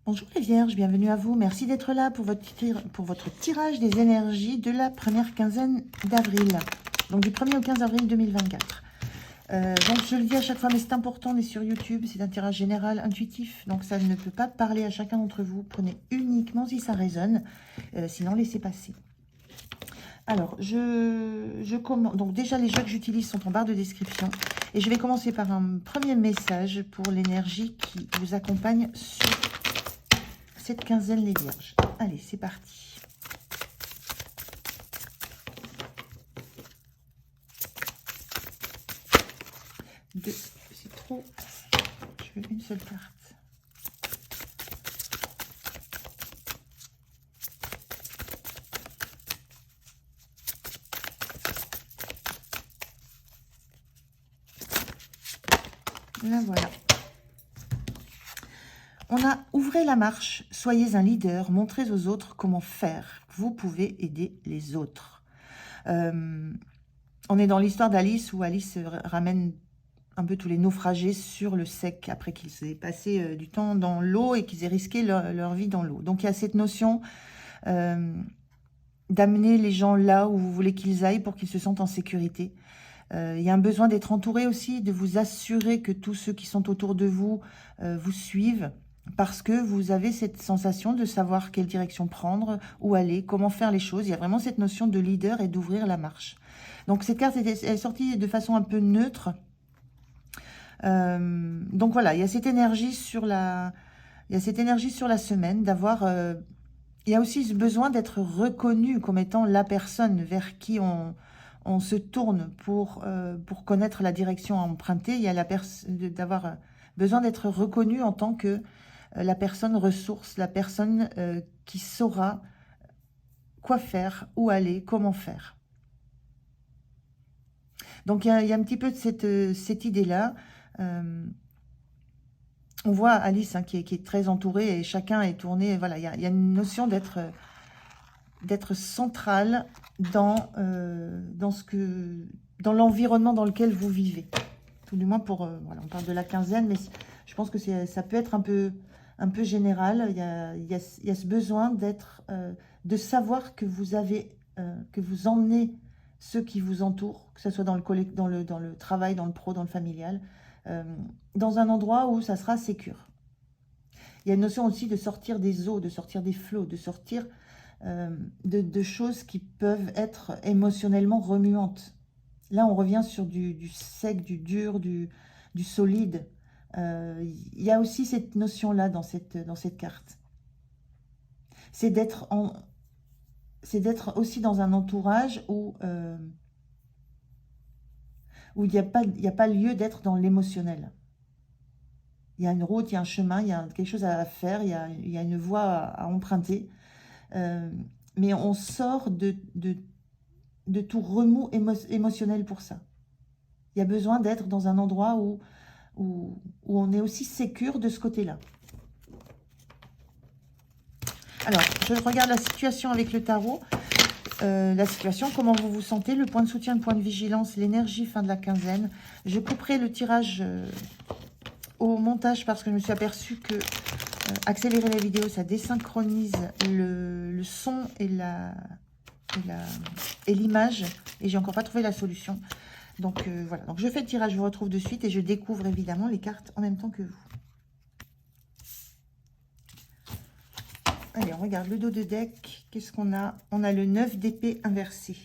Bonjour les Vierges, bienvenue à vous. Merci d'être là pour votre tirage des énergies de la première quinzaine d'avril. Donc du 1er au 15 avril 2024. Donc je le dis à chaque fois, mais c'est important, on est sur YouTube, c'est un tirage général intuitif. Donc ça ne peut pas parler à chacun d'entre vous. Prenez uniquement si ça résonne, sinon laissez passer. Alors, je commence. Donc déjà, les jeux que j'utilise sont en barre de description. Et je vais commencer par un premier message pour l'énergie qui vous accompagne sur cette quinzaine, les Vierges. Allez, c'est parti. Deux, c'est trop. Je veux une seule carte. Là, voilà. On a « Ouvrez la marche, soyez un leader, montrez aux autres comment faire. Vous pouvez aider les autres. » On est dans l'histoire d'Alice, où Alice ramène un peu tous les naufragés sur le sec, après qu'ils aient passé du temps dans l'eau et qu'ils aient risqué leur vie dans l'eau. Donc il y a cette notion d'amener les gens là où vous voulez qu'ils aillent pour qu'ils se sentent en sécurité. Il y a un besoin d'être entouré aussi, de vous assurer que tous ceux qui sont autour de vous vous suivent, parce que vous avez cette sensation de savoir quelle direction prendre, où aller, comment faire les choses. Il y a vraiment cette notion de leader et d'ouvrir la marche. Donc cette carte est sortie de façon un peu neutre. Donc voilà, il y a cette énergie sur la semaine, d'avoir... il y a aussi ce besoin d'être reconnu comme étant la personne vers qui on se tourne pour connaître la direction à emprunter. Il y a d'avoir besoin d'être reconnu en tant que la personne ressource, la personne qui saura quoi faire, où aller, comment faire. Donc il y a un petit peu de cette idée-là. On voit Alice qui est très entourée et chacun est tourné. Voilà, il y a une notion d'être central dans l'environnement dans lequel vous vivez. Tout du moins pour... voilà, on parle de la quinzaine, mais je pense que ça peut être un peu général. Il y a ce besoin de savoir que vous avez, que vous emmenez ceux qui vous entourent, que ce soit dans le travail, dans le pro, dans le familial, dans un endroit où ça sera sécure. Il y a une notion aussi de sortir des eaux, de sortir des flots, de sortir de choses qui peuvent être émotionnellement remuantes. Là, on revient sur du sec, du dur, du solide. Il y a aussi cette notion-là dans cette carte. C'est d'être aussi dans un entourage où il n'y a pas lieu d'être dans l'émotionnel. Il y a une route, il y a un chemin, il y a quelque chose à faire, il y a une voie à emprunter. Mais on sort de tout remous émotionnel pour ça. Il y a besoin d'être dans un endroit où on est aussi sécure de ce côté-là. Alors, je regarde la situation avec le tarot. La situation, comment vous vous sentez, le point de soutien, le point de vigilance, l'énergie, fin de la quinzaine. Je couperai le tirage au montage parce que je me suis aperçue que accélérer la vidéo, ça désynchronise le son et l'image. Et j'ai encore pas trouvé la solution. Donc voilà, donc je fais le tirage, je vous retrouve de suite et je découvre évidemment les cartes en même temps que vous. Allez, on regarde le dos de deck. Qu'est-ce qu'on a? On a le 9 d'épée inversé.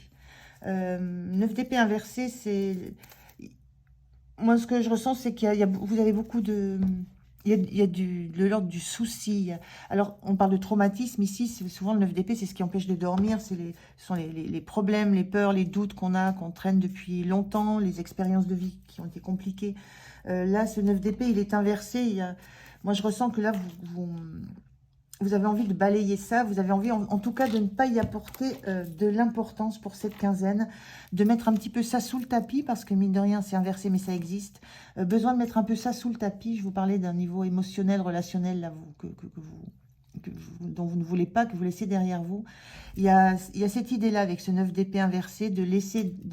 9 d'épée inversé, c'est... Moi, ce que je ressens, c'est qu'il vous avez beaucoup de... Il y a de l'ordre du souci. Alors, on parle de traumatisme ici. Souvent, le 9 d'épée, c'est ce qui empêche de dormir. Ce sont les problèmes, les peurs, les doutes qu'on traîne depuis longtemps, les expériences de vie qui ont été compliquées. Là, ce 9 d'épée, il est inversé. Moi, je ressens que là, vous avez envie de balayer ça. Vous avez envie, en tout cas, de ne pas y apporter de l'importance pour cette quinzaine. De mettre un petit peu ça sous le tapis, parce que mine de rien, c'est inversé, mais ça existe. Besoin de mettre un peu ça sous le tapis. Je vous parlais d'un niveau émotionnel, relationnel, là, dont vous ne voulez pas, que vous laissez derrière vous. Il y a cette idée-là, avec ce 9 d'épée inversé, de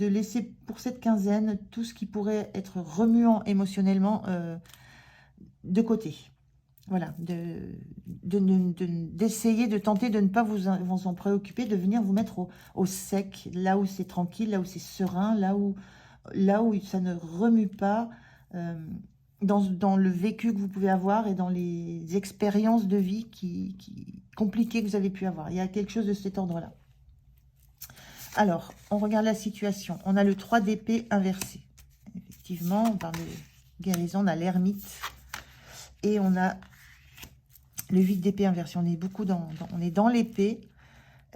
laisser pour cette quinzaine tout ce qui pourrait être remuant émotionnellement de côté. voilà, d'essayer de tenter de ne pas vous en préoccuper, de venir vous mettre au sec, là où c'est tranquille, là où c'est serein, là où ça ne remue pas, dans le vécu que vous pouvez avoir et dans les expériences de vie compliquées que vous avez pu avoir. Il y a quelque chose de cet ordre-là. Alors, on regarde la situation. On a le 3 d'épée inversé. Effectivement, on parle de guérison, on a l'ermite et on a le 8 d'épée inversé. On est beaucoup on est dans l'épée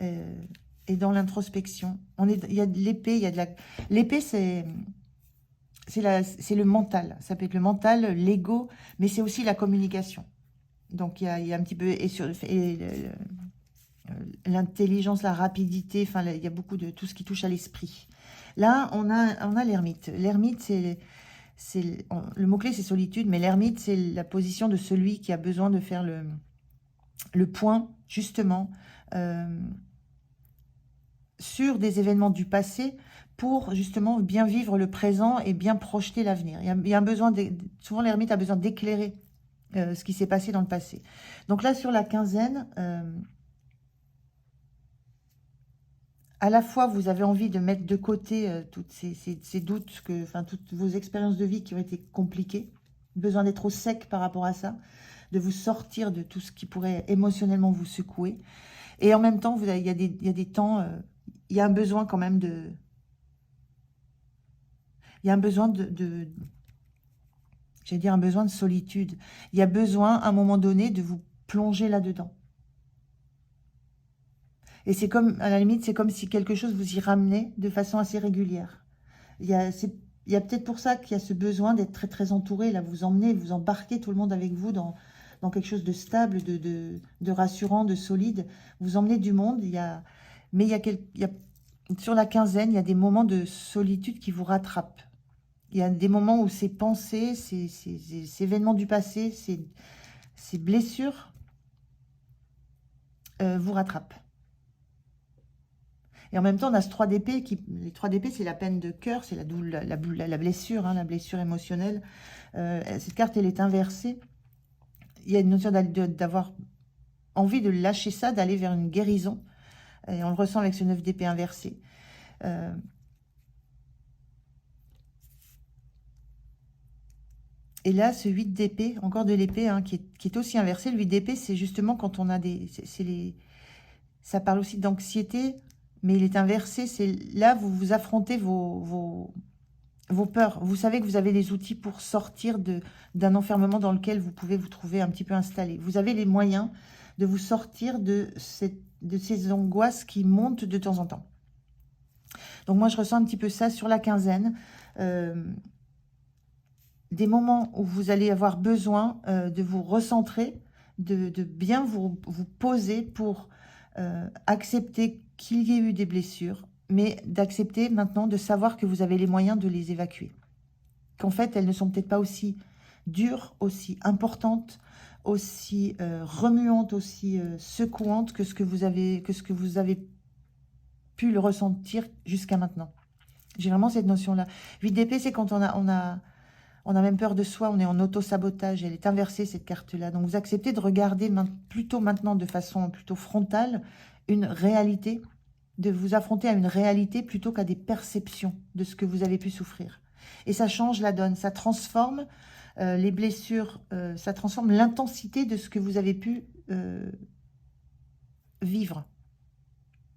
et dans l'introspection. Il y a de l'épée, il y a de la... L'épée, c'est le mental. Ça peut être le mental, l'ego, mais c'est aussi la communication. Donc, il y a un petit peu... l'intelligence, la rapidité, enfin, il y a beaucoup de tout ce qui touche à l'esprit. Là, on a l'ermite. L'ermite, le mot-clé, c'est solitude, mais l'ermite, c'est la position de celui qui a besoin de faire le point, justement, sur des événements du passé pour, justement, bien vivre le présent et bien projeter l'avenir. Il y a un besoin, souvent l'ermite a besoin d'éclairer ce qui s'est passé dans le passé. Donc là, sur la quinzaine, à la fois, vous avez envie de mettre de côté toutes ces doutes, toutes vos expériences de vie qui ont été compliquées, besoin d'être au sec par rapport à ça, de vous sortir de tout ce qui pourrait émotionnellement vous secouer. Et en même temps, il y a des temps, il y a un besoin quand même de... Il y a un besoin j'allais dire un besoin de solitude. Il y a besoin, à un moment donné, de vous plonger là-dedans. Et c'est comme, à la limite, c'est comme si quelque chose vous y ramenait de façon assez régulière. Il y a peut-être pour ça qu'il y a ce besoin d'être très, très entouré. Là, vous emmenez, vous embarquez tout le monde avec vous dans quelque chose de stable, de rassurant, de solide. Vous emmenez du monde. Mais sur la quinzaine, il y a des moments de solitude qui vous rattrapent. Il y a des moments où ces pensées, ces événements du passé, ces blessures vous rattrapent. Et en même temps, on a ce 3 d'épée. Les 3 d'épée, c'est la peine de cœur, c'est la blessure, la blessure émotionnelle. Cette carte, elle est inversée. Il y a une notion d'avoir envie de lâcher ça, d'aller vers une guérison. Et on le ressent avec ce 9 d'épée inversé. Et là, ce 8 d'épée, encore de l'épée, qui est aussi inversé. Le 8 d'épée, c'est justement quand on a ça parle aussi d'anxiété, mais il est inversé. C'est là, vous affrontez vos peurs. Vous savez que vous avez les outils pour sortir d'un enfermement dans lequel vous pouvez vous trouver un petit peu installé. Vous avez les moyens de vous sortir de ces angoisses qui montent de temps en temps. Donc moi, je ressens un petit peu ça sur la quinzaine. Des moments où vous allez avoir besoin de vous recentrer, de bien vous poser pour accepter qu'il y ait eu des blessures, mais d'accepter maintenant de savoir que vous avez les moyens de les évacuer. Qu'en fait, elles ne sont peut-être pas aussi dures, aussi importantes, aussi remuantes, aussi secouantes que ce que vous avez pu le ressentir jusqu'à maintenant. J'ai vraiment cette notion-là. 8 d'épée, c'est quand on a même peur de soi, on est en auto-sabotage. Elle est inversée, cette carte-là. Donc, vous acceptez de regarder plutôt maintenant de façon plutôt frontale une réalité, de vous affronter à une réalité plutôt qu'à des perceptions de ce que vous avez pu souffrir. Et ça change la donne, ça transforme les blessures, ça transforme l'intensité de ce que vous avez pu vivre.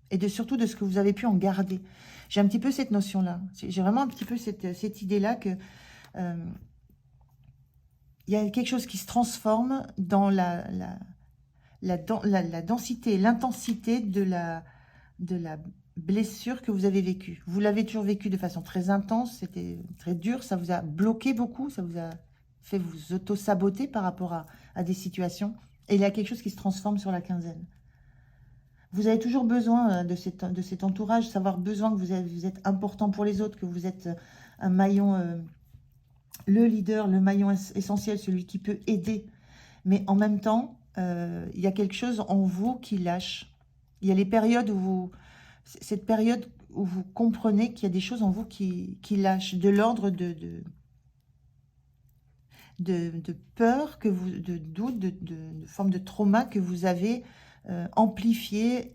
Et surtout de ce que vous avez pu en garder. J'ai un petit peu cette notion-là. J'ai vraiment un petit peu cette idée-là que il y a quelque chose qui se transforme dans la densité, l'intensité de la blessure que vous avez vécue. Vous l'avez toujours vécue de façon très intense, c'était très dur, ça vous a bloqué beaucoup, ça vous a fait vous auto-saboter par rapport à des situations. Et il y a quelque chose qui se transforme sur la quinzaine. Vous avez toujours besoin de cet entourage, savoir besoin que vous êtes important pour les autres, que vous êtes un maillon, le leader, le maillon essentiel, celui qui peut aider. Mais en même temps, il y a quelque chose en vous qui lâche. Il y a les périodes cette période où vous comprenez qu'il y a des choses en vous qui lâchent, de l'ordre de peur, de doute, de forme de trauma que vous avez amplifié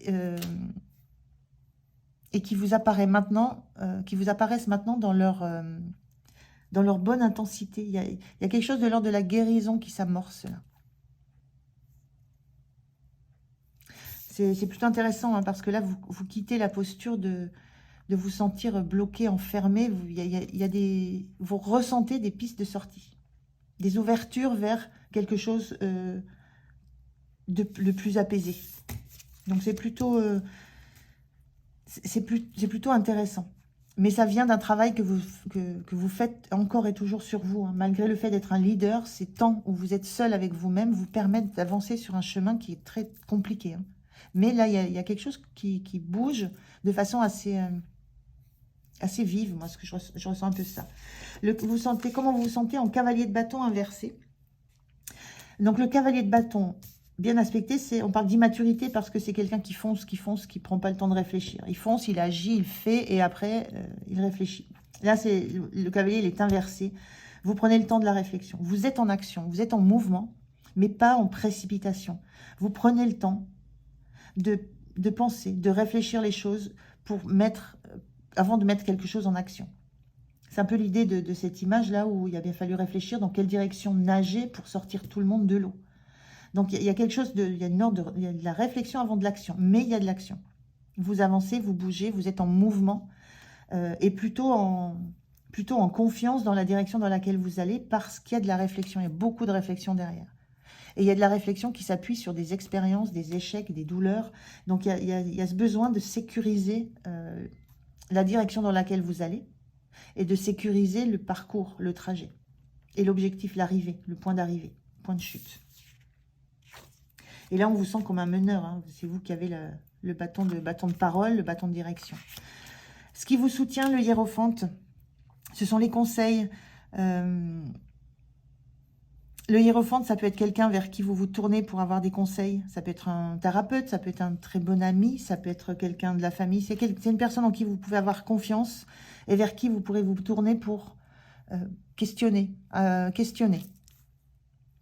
et qui vous apparaît maintenant, qui vous apparaissent maintenant dans leur bonne intensité. Il y a quelque chose de l'ordre de la guérison qui s'amorce là. C'est plutôt intéressant hein, parce que là, vous quittez la posture de vous sentir bloqué, enfermé. Vous ressentez des pistes de sortie, des ouvertures vers quelque chose de plus apaisé. Donc c'est plutôt intéressant. Mais ça vient d'un travail que vous faites encore et toujours sur vous. Hein. Malgré le fait d'être un leader, ces temps où vous êtes seul avec vous-même vous permettent d'avancer sur un chemin qui est très compliqué. Hein. Mais là, il y a quelque chose qui bouge de façon assez vive. Moi, je ressens un peu ça. Comment vous vous sentez en cavalier de bâton inversé? Donc, le cavalier de bâton bien aspecté, on parle d'immaturité parce que c'est quelqu'un qui fonce, qui prend pas le temps de réfléchir. Il fonce, il agit, il fait et après, il réfléchit. Là, le cavalier, il est inversé. Vous prenez le temps de la réflexion. Vous êtes en action, vous êtes en mouvement, mais pas en précipitation. Vous prenez le temps de penser, de réfléchir les choses avant de mettre quelque chose en action. C'est un peu l'idée de cette image-là où il a bien fallu réfléchir dans quelle direction nager pour sortir tout le monde de l'eau. Donc, il y a quelque chose il y a de la réflexion avant de l'action, mais il y a de l'action. Vous avancez, vous bougez, vous êtes en mouvement et plutôt en confiance dans la direction dans laquelle vous allez parce qu'il y a de la réflexion, il y a beaucoup de réflexion derrière. Et il y a de la réflexion qui s'appuie sur des expériences, des échecs, des douleurs. Donc, il y a ce besoin de sécuriser la direction dans laquelle vous allez et de sécuriser le parcours, le trajet. Et l'objectif, l'arrivée, le point d'arrivée, le point de chute. Et là, on vous sent comme un meneur. Hein. C'est vous qui avez le bâton de parole, le bâton de direction. Ce qui vous soutient, le hiérophante, ce sont les conseils. Le hiérophante, ça peut être quelqu'un vers qui vous vous tournez pour avoir des conseils. Ça peut être un thérapeute, ça peut être un très bon ami, ça peut être quelqu'un de la famille. C'est une personne en qui vous pouvez avoir confiance et vers qui vous pourrez vous tourner pour questionner.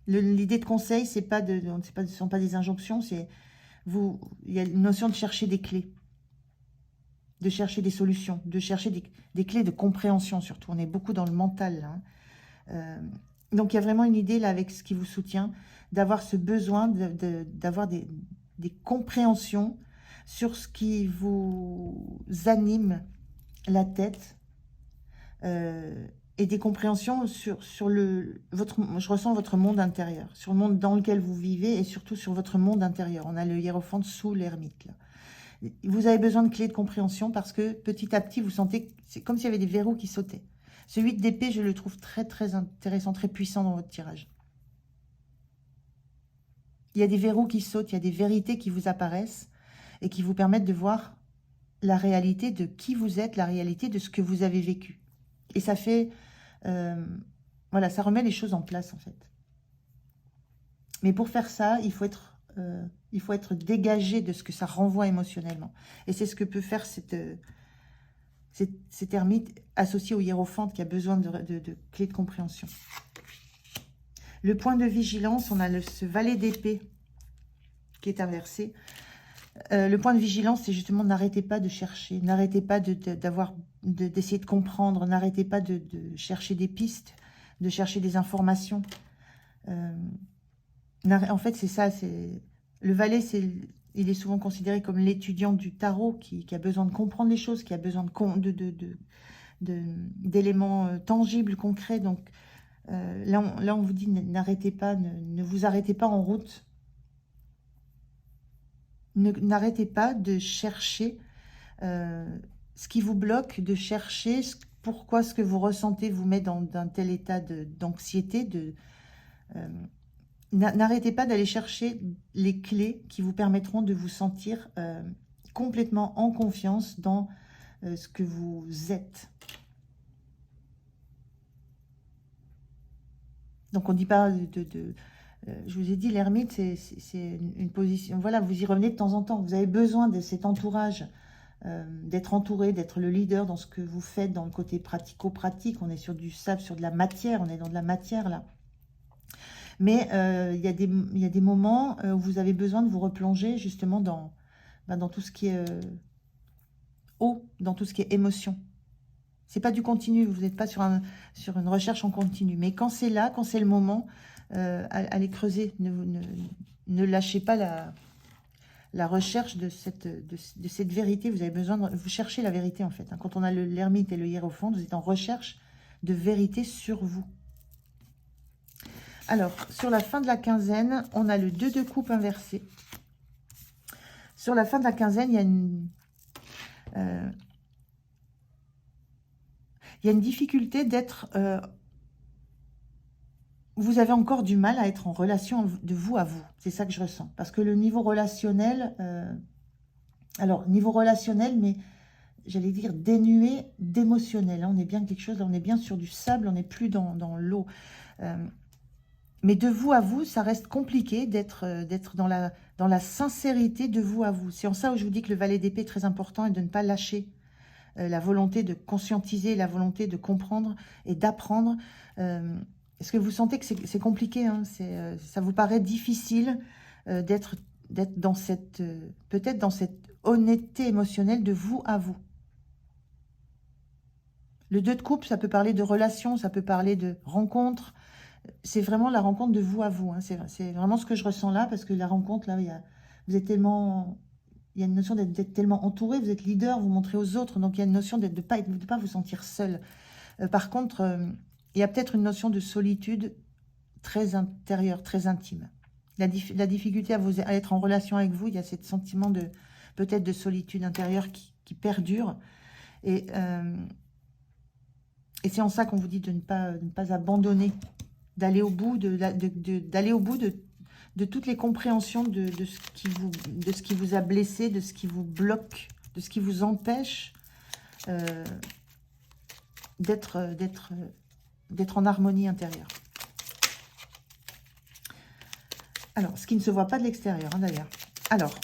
L'idée de conseil, ce ne sont pas des injonctions, il y a une notion de chercher des clés, de chercher des solutions, de chercher des clés de compréhension surtout. On est beaucoup dans le mental là. Hein. Donc, il y a vraiment une idée là avec ce qui vous soutient, d'avoir ce besoin d'avoir des compréhensions sur ce qui vous anime la tête et des compréhensions sur je ressens votre monde intérieur, sur le monde dans lequel vous vivez et surtout sur votre monde intérieur. On a le hiérophante sous l'ermite là. Vous avez besoin de clés de compréhension parce que petit à petit, vous sentez, c'est comme s'il y avait des verrous qui sautaient. Ce 8 d'épée, je le trouve très, très intéressant, très puissant dans votre tirage. Il y a des verrous qui sautent, il y a des vérités qui vous apparaissent et qui vous permettent de voir la réalité de qui vous êtes, la réalité de ce que vous avez vécu. Et ça fait... voilà, ça remet les choses en place, en fait. Mais pour faire ça, il faut être dégagé de ce que ça renvoie émotionnellement. Et c'est ce que peut faire cet ermite associé au hiérophante qui a besoin de clés de compréhension. Le point de vigilance, on a ce valet d'épée qui est inversé. Le point de vigilance, c'est justement n'arrêtez pas de chercher, n'arrêtez pas d'essayer de comprendre, n'arrêtez pas de chercher des pistes, de chercher des informations. En fait, c'est ça. Le valet, il est souvent considéré comme l'étudiant du tarot qui a besoin de comprendre les choses, qui a besoin d'éléments tangibles, concrets. Donc là, on vous dit n'arrêtez pas, ne vous arrêtez pas en route. N'arrêtez pas de chercher ce qui vous bloque, de chercher pourquoi ce que vous ressentez vous met dans un tel état d'anxiété, n'arrêtez pas d'aller chercher les clés qui vous permettront de vous sentir complètement en confiance dans ce que vous êtes. Donc, on ne dit pas je vous ai dit, l'ermite, c'est une position... Voilà, vous y revenez de temps en temps. Vous avez besoin de cet entourage, d'être entouré, d'être le leader dans ce que vous faites, dans le côté pratico-pratique. On est sur du sable, sur de la matière. On est dans de la matière, là. Mais il y a des moments où vous avez besoin de vous replonger justement dans tout ce qui est haut, dans tout ce qui est émotion. C'est pas du continu, vous n'êtes pas sur une recherche en continu. Mais quand c'est là, quand c'est le moment, allez creuser. Ne lâchez pas la recherche de cette vérité. Vous avez besoin de... Vous cherchez la vérité, en fait. Hein. Quand on a l'ermite et le hiérophant, vous êtes en recherche de vérité sur vous. Alors, sur la fin de la quinzaine, on a le 2 de coupe inversé. Sur la fin de la quinzaine, il y a une difficulté d'être... vous avez encore du mal à être en relation de vous à vous. C'est ça que je ressens. Parce que le niveau relationnel... alors, niveau relationnel, mais j'allais dire dénué d'émotionnel. On est bien quelque chose, on est bien sur du sable, on n'est plus dans l'eau. Mais de vous à vous, ça reste compliqué d'être dans la sincérité de vous à vous. C'est en ça où je vous dis que le valet d'épée est très important et de ne pas lâcher la volonté de conscientiser, la volonté de comprendre et d'apprendre. Est-ce que vous sentez que c'est compliqué, hein, ça vous paraît difficile d'être dans cette, peut-être dans cette honnêteté émotionnelle de vous à vous. Le 2 de coupe, ça peut parler de relations, ça peut parler de rencontres. C'est vraiment la rencontre de vous à vous. Hein. C'est vraiment ce que je ressens là, parce que la rencontre, là, vous êtes tellement... Il y a une notion d'être tellement entouré, vous êtes leader, vous montrez aux autres, donc il y a une notion de ne pas vous sentir seul. Par contre, il y a peut-être une notion de solitude très intérieure, très intime. La difficulté à être en relation avec vous, il y a ce sentiment peut-être de solitude intérieure qui perdure. Et c'est en ça qu'on vous dit de ne pas abandonner, d'aller au bout, d'aller au bout de toutes les compréhensions de ce qui vous a blessé, de ce qui vous bloque, de ce qui vous empêche d'être en harmonie intérieure. Alors, ce qui ne se voit pas de l'extérieur, hein, d'ailleurs. Alors,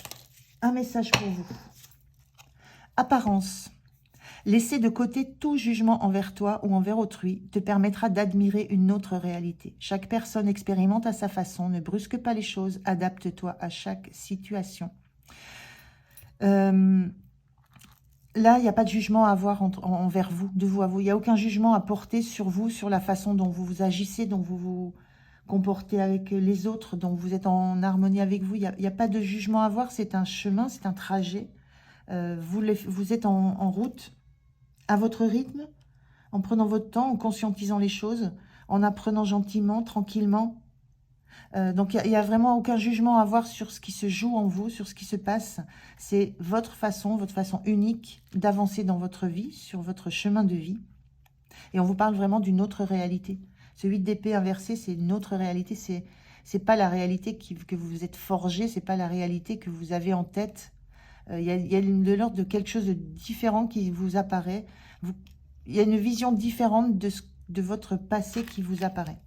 un message pour vous. Apparence. Laisser de côté tout jugement envers toi ou envers autrui te permettra d'admirer une autre réalité. Chaque personne expérimente à sa façon. Ne brusque pas les choses. Adapte-toi à chaque situation. Là, il n'y a pas de jugement à avoir envers vous, de vous à vous. Il n'y a aucun jugement à porter sur vous, sur la façon dont vous agissez, dont vous vous comportez avec les autres, dont vous êtes en harmonie avec vous. Il n'y a pas de jugement à avoir. C'est un chemin, c'est un trajet. Vous êtes en route, à votre rythme, en prenant votre temps, en conscientisant les choses, en apprenant gentiment, tranquillement. Donc, il n'y a vraiment aucun jugement à avoir sur ce qui se joue en vous, sur ce qui se passe. C'est votre façon unique d'avancer dans votre vie, sur votre chemin de vie. Et on vous parle vraiment d'une autre réalité. Ce 8 d'épée inversé, c'est une autre réalité. C'est pas la réalité que vous vous êtes forgé, c'est pas la réalité que vous avez en tête. Il y a de l'ordre de quelque chose de différent qui vous apparaît. Il y a une vision différente de votre passé qui vous apparaît.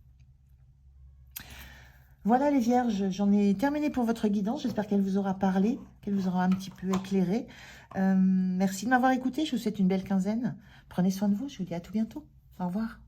Voilà les vierges, j'en ai terminé pour votre guidance. J'espère qu'elle vous aura parlé, qu'elle vous aura un petit peu éclairé. Merci de m'avoir écouté, je vous souhaite une belle quinzaine. Prenez soin de vous, je vous dis à tout bientôt. Au revoir.